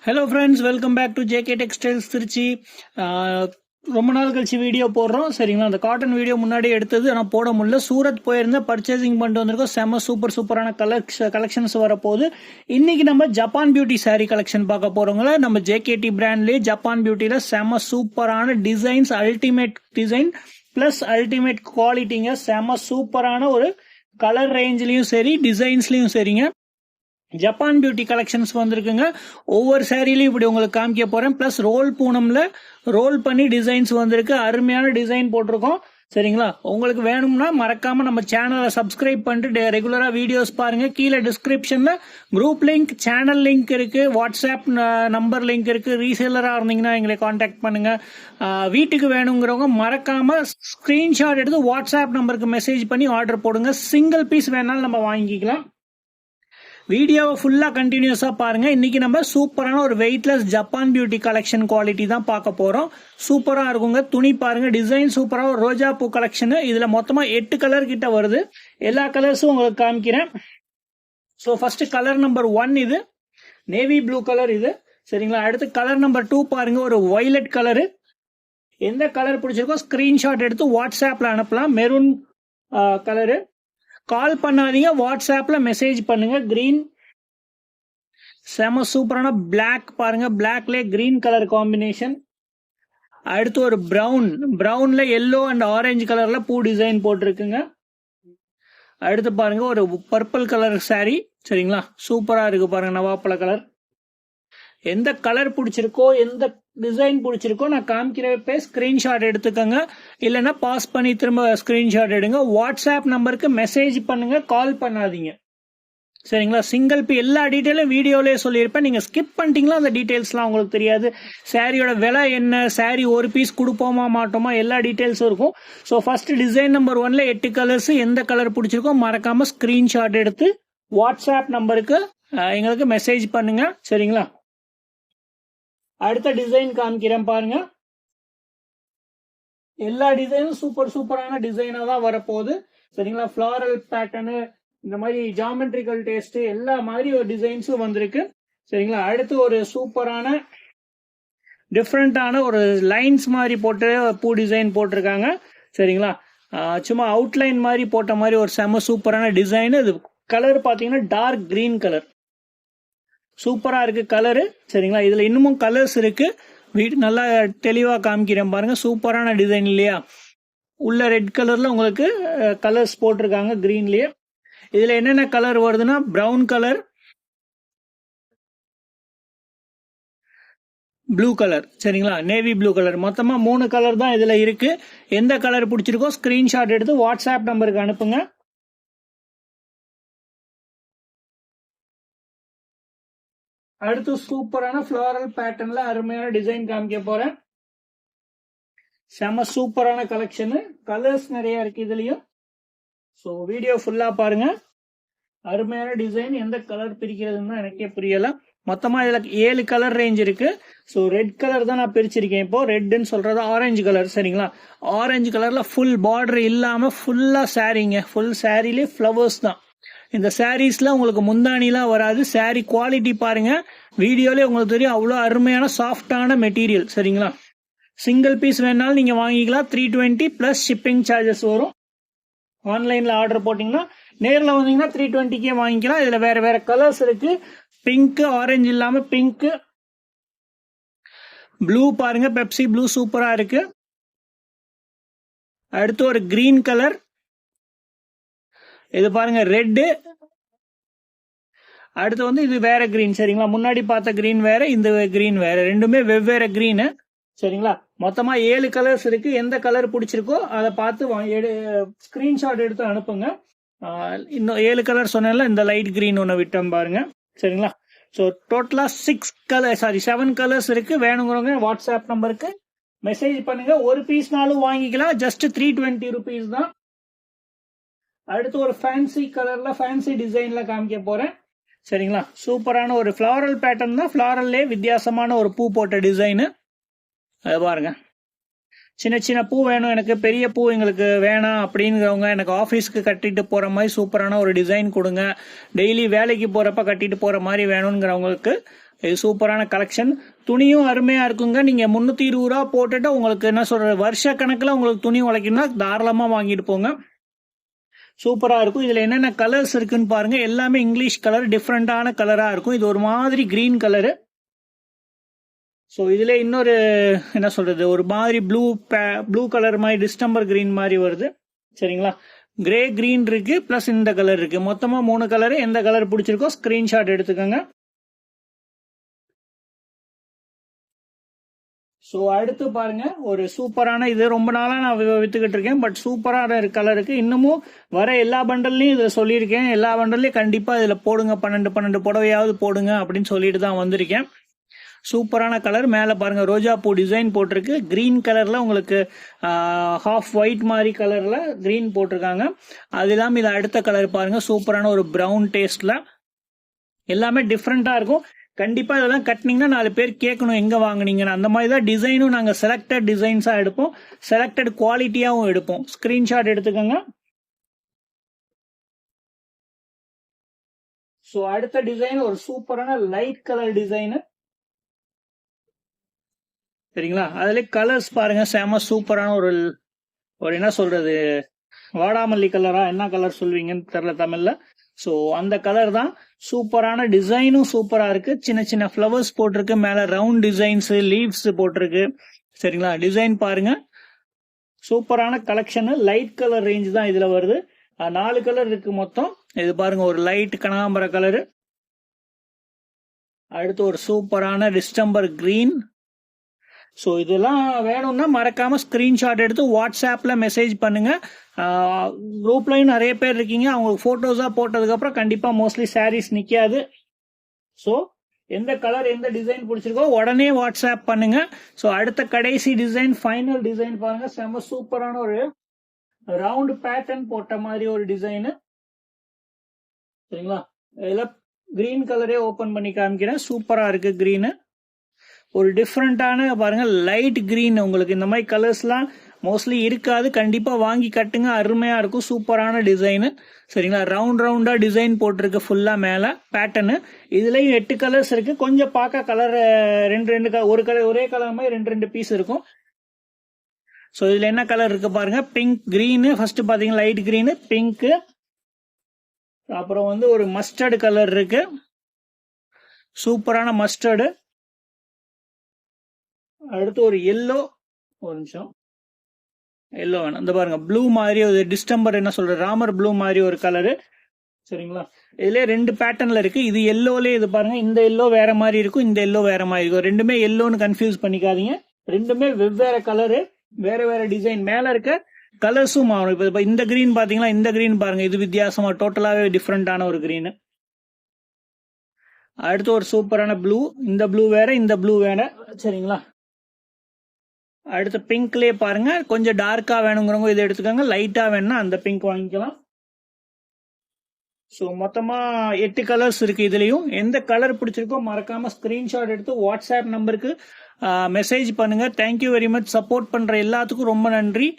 Hello friends, welcome back to JK textiles Tiruchi. ரொம்ப நாள் கழிச்சு வீடியோ போடுறோம். சரிங்களா, அந்த காட்டன் வீடியோ முன்னாடி எடுத்தது ஆனால் போட முடியல. சூரத் போயிருந்தேன், பர்ச்சேசிங் பண்ணிட்டு வந்திருக்கோம். செம்ம சூப்பரான கலெக்ஷன்ஸ் வரப்போகுது. இன்னைக்கு நம்ம ஜப்பான் பியூட்டி சாரீ கலெக்ஷன் பார்க்க போறோங்களா. நம்ம ஜேகேடி பிராண்ட்லேயே ஜப்பான் பியூட்டியில் செம்ம சூப்பரான designs, ultimate design plus ultimate குவாலிட்டிங்க. செம்ம சூப்பரான ஒரு கலர் ரேஞ்ச்லையும் சரி, டிசைன்ஸ்லையும் சரிங்க. ஜப்பான் பியூட்டி கலெக்ஷன்ஸ் வந்திருக்குங்க. ஒவ்வொரு சாரிலையும் இப்படி உங்களுக்கு காமிக்க போறேன். பிளஸ் ரோல் பூனம்ல ரோல் பண்ணி டிசைன்ஸ் வந்திருக்கு. அருமையான டிசைன் போட்டிருக்கோம். சரிங்களா, உங்களுக்கு வேணும்னா மறக்காம நம்ம சேனலை சப்ஸ்கிரைப் பண்ணிட்டு ரெகுலரா வீடியோஸ் பாருங்க. கீழே டிஸ்கிரிப்ஷன்ல குரூப் லிங்க், சேனல் லிங்க் இருக்கு, வாட்ஸ்அப் நம்பர் லிங்க் இருக்கு. ரீசேலரா இருந்தீங்கன்னா எங்களை கான்டாக்ட் பண்ணுங்க. வீட்டுக்கு வேணுங்கிறவங்க மறக்காம ஸ்கிரீன்ஷாட் எடுத்து வாட்ஸ்அப் நம்பருக்கு மெசேஜ் பண்ணி ஆர்டர் போடுங்க. சிங்கிள் பீஸ் வேணாலும் நம்ம வாங்கிக்கலாம். வீடியோவை ஃபுல்லா கண்டினியூஸா பாருங்க. இன்னைக்கு நம்ம சூப்பரான ஒரு weightless Japan beauty collection quality தான் பார்க்க போறோம். சூப்பரா இருக்குங்க. துணி பாருங்க, டிசைன் சூப்பரா. ஒரு ரோஜா பூ கலெக்ஷன். இதுல மொத்தமா 8 கலர் கிட்ட வருது. எல்லா கலர்ஸும் உங்களுக்கு காமிக்கிறேன். ஸோ ஃபர்ஸ்ட் கலர் நம்பர் 1 இது நேவி ப்ளூ கலர் இது. சரிங்களா, அடுத்து கலர் நம்பர் 2 பாருங்க, ஒரு வயலட் கலரு. எந்த கலர் பிடிச்சிருக்கோ ஸ்கிரீன்ஷாட் எடுத்து வாட்ஸ்அப்ல அனுப்பலாம். Maroon colour. கால் பண்ணாதீங்க, வாட்ஸ்அப்ல மெசேஜ் பண்ணுங்க. கிரீன், செம சூப்பரான பிளாக் பாருங்க, பிளாக்ல கிரீன் கலர் காம்பினேஷன். அடுத்து ஒரு பிரவுன்ல எல்லோ அண்ட் ஆரஞ்சு கலர்ல பூ டிசைன் போட்டிருக்குங்க. அடுத்து பாருங்க ஒரு பர்பிள் கலர் சாரி. சரிங்களா, சூப்பரா இருக்கு பாருங்க, நவாப்பழ கலர். எந்த கலர் பிடிச்சிருக்கோ, எந்த டிசைன் பிடிச்சிருக்கோ நான் காமிக்கிறப்ப ஸ்கிரீன்ஷாட் எடுத்துக்கோங்க. இல்லைன்னா பாஸ் பண்ணி திரும்ப ஸ்கிரீன்ஷாட் எடுங்க. வாட்ஸ்அப் நம்பருக்கு மெசேஜ் பண்ணுங்க, கால் பண்ணாதீங்க. சரிங்களா, சிங்கிள் பி எல்லா டீட்டெயிலும் வீடியோலேயே சொல்லியிருப்பேன். நீங்கள் ஸ்கிப் பண்ணிட்டீங்களா அந்த டீட்டெயில்ஸ்லாம் உங்களுக்கு தெரியாது. சாரியோட விலை என்ன, சாரி ஒரு பீஸ் கொடுப்போமா மாட்டோமா, எல்லா டீட்டெயில்ஸும் இருக்கும். ஸோ ஃபர்ஸ்ட் டிசைன் நம்பர் 1ல 8 கலர்ஸ். எந்த கலர் பிடிச்சிருக்கோ மறக்காம ஸ்கிரீன்ஷாட் எடுத்து வாட்ஸ்அப் நம்பருக்கு எங்களுக்கு மெசேஜ் பண்ணுங்க. சரிங்களா, அடுத்த டிசைன் காமிக்கிறேன் பாருங்க. எல்லா டிசைனும் சூப்பரான டிசைனா தான் வரப்போகுது. சரிங்களா, ஃபிளாரல் பேட்டர்னு, இந்த மாதிரி ஜாமெட்ரிக்கல் டேஸ்ட், எல்லா மாதிரி ஒரு டிசைன்ஸும் வந்திருக்கு. சரிங்களா, அடுத்து ஒரு சூப்பரான டிஃப்ரெண்டான ஒரு லைன்ஸ் மாதிரி போட்டு பூ டிசைன் போட்டிருக்காங்க. சரிங்களா, சும்மா அவுட்லைன் மாதிரி போட்ட மாதிரி ஒரு செம சூப்பரான டிசைன். இது கலர் பார்த்தீங்கன்னா டார்க் கிரீன் கலர். சூப்பரா இருக்கு கலரு. சரிங்களா, இதுல இன்னமும் கலர்ஸ் இருக்கு. வீடு நல்லா தெளிவா காமிக்கிறேன் பாருங்க. சூப்பரான டிசைன் இல்லையா. உள்ள ரெட் கலர்ல உங்களுக்கு கலர்ஸ் போட்டிருக்காங்க கிரீன்லயே. இதுல என்னென்ன கலர் வருதுன்னா பிரவுன் கலர், ப்ளூ கலர். சரிங்களா, நேவி ப்ளூ கலர். மொத்தமா 3 கலர் தான் இதுல இருக்கு. எந்த கலர் பிடிச்சிருக்கோ ஸ்கிரீன்ஷாட் எடுத்து வாட்ஸ்அப் நம்பருக்கு அனுப்புங்க. அடுத்து சூப்பரான ஃபிளாரல் பேட்டர்ன்ல அருமையான டிசைன் காமிக்க போறேன். செம சூப்பரான கலெக்ஷன். கலர்ஸ் நிறைய இருக்கு இதுலயும். ஸோ வீடியோ ஃபுல்லா பாருங்க. அருமையான டிசைன். எந்த கலர் பிரிக்கிறதுன்னு எனக்கே புரியல. மொத்தமா இதுல 7 கலர் ரேஞ்ச் இருக்கு. ஸோ ரெட் கலர் தான் நான் பிரிச்சிருக்கேன். இப்போ ரெட்னு சொல்றது ஆரஞ்சு கலர். சரிங்களா, ஆரஞ்சு கலர்ல ஃபுல் பார்டர் இல்லாம ஃபுல்லா சாரீங்க. ஃபுல் சாரிலே ஃபிளவர்ஸ் தான். இந்த சாரீஸ்ல உங்களுக்கு முந்தானிலாம் வராது. சாரி குவாலிட்டி பாருங்க, வீடியோல உங்களுக்கு தெரியும். அவ்வளோ அருமையான சாஃப்டான மெட்டீரியல். சரிங்களா, சிங்கிள் பீஸ் வேணாலும் நீங்க வாங்கிக்கலாம். 320 பிளஸ் ஷிப்பிங் சார்ஜஸ் வரும். ஆன்லைன்ல ஆர்டர் போட்டீங்கன்னா, நேரில் வந்தீங்கன்னா 320 வாங்கிக்கலாம். இதுல வேற கலர்ஸ் இருக்கு. பிங்க், ஆரஞ்சு இல்லாம பிங்க், ப்ளூ பாருங்க, பெப்சி ப்ளூ சூப்பரா இருக்கு. அடுத்து ஒரு கிரீன் கலர். இது பாருங்க ரெட்டு. அடுத்து வந்து இது வேற கிரீன். சரிங்களா, முன்னாடி பார்த்த கிரீன் வேற, இந்த கிரீன் வேற. ரெண்டுமே வெவ்வேறு கிரீனு. சரிங்களா, மொத்தமா 7 கலர்ஸ் இருக்கு. எந்த கலர் பிடிச்சிருக்கோ அதை பார்த்து ஸ்கிரீன்ஷாட் எடுத்து அனுப்புங்க. இன்னும் 7 கலர் சொன்னேன்ல, இந்த லைட் கிரீன் ஒன்று விட்டோம் பாருங்க. சரிங்களா, ஸோ டோட்டலா 7 கலர்ஸ் இருக்கு. வேணுங்கிறவங்க வாட்ஸ்அப் நம்பருக்கு மெசேஜ் பண்ணுங்க. ஒரு பீஸ்னாலும் வாங்கிக்கலாம். ஜஸ்ட் 320 ருபீஸ் தான். அடுத்து ஒரு ஃபேன்சி கலர்ல ஃபேன்சி டிசைன்ல காமிக்க போறேன். சரிங்களா, சூப்பரான ஒரு ஃபிளாரல் பேட்டர்ன் தான். ஃபிளாரல்லே வித்தியாசமான ஒரு பூ போட்ட டிசைனு. அது பாருங்க, சின்ன சின்ன பூ வேணும் எனக்கு, பெரிய பூ எங்களுக்கு வேணாம் அப்படிங்கிறவங்க, எனக்கு ஆஃபீஸ்க்கு கட்டிட்டு போற மாதிரி சூப்பரான ஒரு டிசைன் கொடுங்க, டெய்லி வேலைக்கு போறப்ப கட்டிட்டு போற மாதிரி வேணுங்கிறவங்களுக்கு இது சூப்பரான கலெக்ஷன். துணியும் அருமையா இருக்குங்க. நீங்க 320 ரூபா போட்டுட்டு உங்களுக்கு என்ன சொல்ற வருஷ கணக்குல உங்களுக்கு துணி உழைக்கணும்னா தாராளமா வாங்கிட்டு போங்க. சூப்பரா இருக்கும். இதுல என்னென்ன கலர்ஸ் இருக்குன்னு பாருங்க. எல்லாமே இங்கிலீஷ் கலர், டிஃப்ரெண்டான கலரா இருக்கும். இது ஒரு மாதிரி கிரீன் கலரு. ஸோ இதுல இன்னொரு என்ன சொல்றது ஒரு மாதிரி ப்ளூ கலர் மாதிரி டிஸ்டம்பர் கிரீன் மாதிரி வருது. சரிங்களா, கிரே கிரீன் இருக்கு, பிளஸ் இந்த கலர் இருக்கு. மொத்தமா 3 கலரு. எந்த கலர் பிடிச்சிருக்கோ ஸ்கிரீன்ஷாட் எடுத்துக்கோங்க. ஸோ அடுத்து பாருங்க ஒரு சூப்பரான, இது ரொம்ப நாளா நான் வித்துக்கிட்டு இருக்கேன், பட் சூப்பரான கலருக்கு இன்னமும் வர எல்லா பண்டல்லையும் இதில் சொல்லியிருக்கேன். எல்லா பண்டல்லையும் கண்டிப்பா இதுல போடுங்க, 12 புடவையாவது போடுங்க அப்படின்னு சொல்லிட்டு தான் வந்திருக்கேன். சூப்பரான கலர். மேலே பாருங்க ரோஜா பூ டிசைன் போட்டிருக்கு. கிரீன் கலர்ல உங்களுக்கு ஹாஃப் ஒயிட் மாதிரி கலர்ல கிரீன் போட்டிருக்காங்க. அது இல்லாமல் இது அடுத்த கலர் பாருங்க, சூப்பரான ஒரு பிரவுன் டேஸ்ட்ல. எல்லாமே டிஃப்ரெண்டா இருக்கும். கண்டிப்பா இதெல்லாம் கட்டினீங்கன்னா 4 பேர் கேட்கணும் எங்க வாங்குனீங்கன்னு. அந்த மாதிரி தான் டிசைனும் நாங்கள் செலக்டட் டிசைன்ஸா எடுப்போம், செலக்டட் குவாலிட்டியாவும் எடுப்போம். ஸ்கிரீன்ஷாட் எடுத்துக்கோங்க. ஸோ அடுத்த டிசைன் ஒரு சூப்பரான லைட் கலர் டிசைனு. சரிங்களா, அதுல கலர்ஸ் பாருங்க, செம சூப்பரான ஒரு என்ன சொல்றது வாடாமல்லி கலரா, என்ன கலர் சொல்வீங்கன்னு தெரியல தமிழ்ல. ஸோ அந்த கலர் தான். சூப்பரான டிசைனும் சூப்பரா இருக்கு. சின்ன சின்ன ஃப்ளவர்ஸ் போட்டிருக்கு. மேல ரவுண்ட் டிசைன்ஸ், லீவ்ஸ் போட்டிருக்கு. சரிங்களா, டிசைன் பாருங்க, சூப்பரான கலெக்ஷன். லைட் கலர் ரேஞ்ச் தான் இதுல வருது. 4 கலர் இருக்கு மொத்தம். இது பாருங்க ஒரு லைட் கனகாம்பர கலரு. அடுத்து ஒரு சூப்பரான டிஸ்டம்பர் கிரீன். ஸோ இதெல்லாம் வேணும்னா மறக்காம ஸ்கிரீன்ஷாட் எடுத்து வாட்ஸ்அப்ல மெசேஜ் பண்ணுங்க. குரூப்லயும் நிறைய பேர் இருக்கீங்க. அவங்களுக்கு போட்டோஸா போட்டதுக்கு அப்புறம் கண்டிப்பா மோஸ்ட்லி சாரீஸ் நிக்காது. ஸோ எந்த கலர் எந்த டிசைன் பிடிச்சிருக்கோ உடனே வாட்ஸ்அப் பண்ணுங்க. ஸோ அடுத்த கடைசி டிசைன், ஃபைனல் டிசைன் பாருங்க, செம்ம சூப்பரான ஒரு ரவுண்ட் பேட்டர்ன் போட்ட மாதிரி ஒரு டிசைனு. சரிங்களா, இதெல்லாம் கிரீன் கலரே ஓபன் பண்ணி காமிக்கிறேன். சூப்பரா இருக்கு கிரீனு. ஒரு டிஃப்ரெண்டான பாருங்க லைட் கிரீன். உங்களுக்கு இந்த மாதிரி கலர்ஸ்லாம் மோஸ்ட்லி இருக்காது. கண்டிப்பா வாங்கி கட்டுங்க, அருமையா இருக்கும். சூப்பரான டிசைனு. சரிங்களா, ரவுண்டா டிசைன் போட்டிருக்கு ஃபுல்லா மேல பேட்டர்னு. இதுலயும் 8 கலர்ஸ் இருக்கு. கொஞ்சம் பார்க்க கலர் ஒரு கலர் ஒரே கலர் மாதிரி 2 பீஸ் இருக்கும். ஸோ இதுல என்ன கலர் இருக்கு பாருங்க, பிங்க் கிரீனு. ஃபர்ஸ்ட் பாத்தீங்கன்னா லைட் கிரீனு, பிங்க், அப்புறம் ஒரு மஸ்டர்டு கலர் இருக்கு, சூப்பரான மஸ்டர்டு. அடுத்து ஒரு எல்லோ, ஒரு நிமிஷம், எல்லோ வேணும். இந்த பாருங்க ப்ளூ மாதிரி ஒரு டிஸ்டம்பர் என்ன சொல்ற ராமர் ப்ளூ மாதிரி ஒரு கலரு. சரிங்களா, இதுல 2 பேட்டர்ன்ல இருக்கு. இது எல்லோலே, இது பாருங்க இந்த எல்லோ வேற மாதிரி இருக்கும், இந்த எல்லோ வேற மாதிரி இருக்கும். ரெண்டுமே எல்லோன்னு கன்ஃபியூஸ் பண்ணிக்காதீங்க. ரெண்டுமே வெவ்வேறு கலரு, வேற வேற டிசைன். மேல இருக்க கலர்ஸும் மாறும். இப்ப இந்த கிரீன் பாத்தீங்களா, இந்த கிரீன் பாருங்க, இது வித்தியாசமா டோட்டலாவே டிஃப்ரெண்டான ஒரு கிரீன். அடுத்து ஒரு சூப்பரான ப்ளூ. இந்த ப்ளூ வேற, இந்த ப்ளூ வேற. சரிங்களா, அடுத்து பிங்க்லயே பாருங்க, கொஞ்சம் டார்க்கா வேணுங்கிறவங்க இதை எடுத்துக்கோங்க, லைட்டா வேணும்னா அந்த பிங்க் வாங்கிக்கலாம். ஸோ மொத்தமா 8 கலர்ஸ் இருக்கு. இதுலயும் எந்த கலர் பிடிச்சிருக்கோ மறக்காம ஸ்கிரீன்ஷாட் எடுத்து வாட்ஸ்அப் நம்பருக்கு மெசேஜ் பண்ணுங்க. Thank you very much. சப்போர்ட் பண்ற எல்லாத்துக்கும் ரொம்ப நன்றி.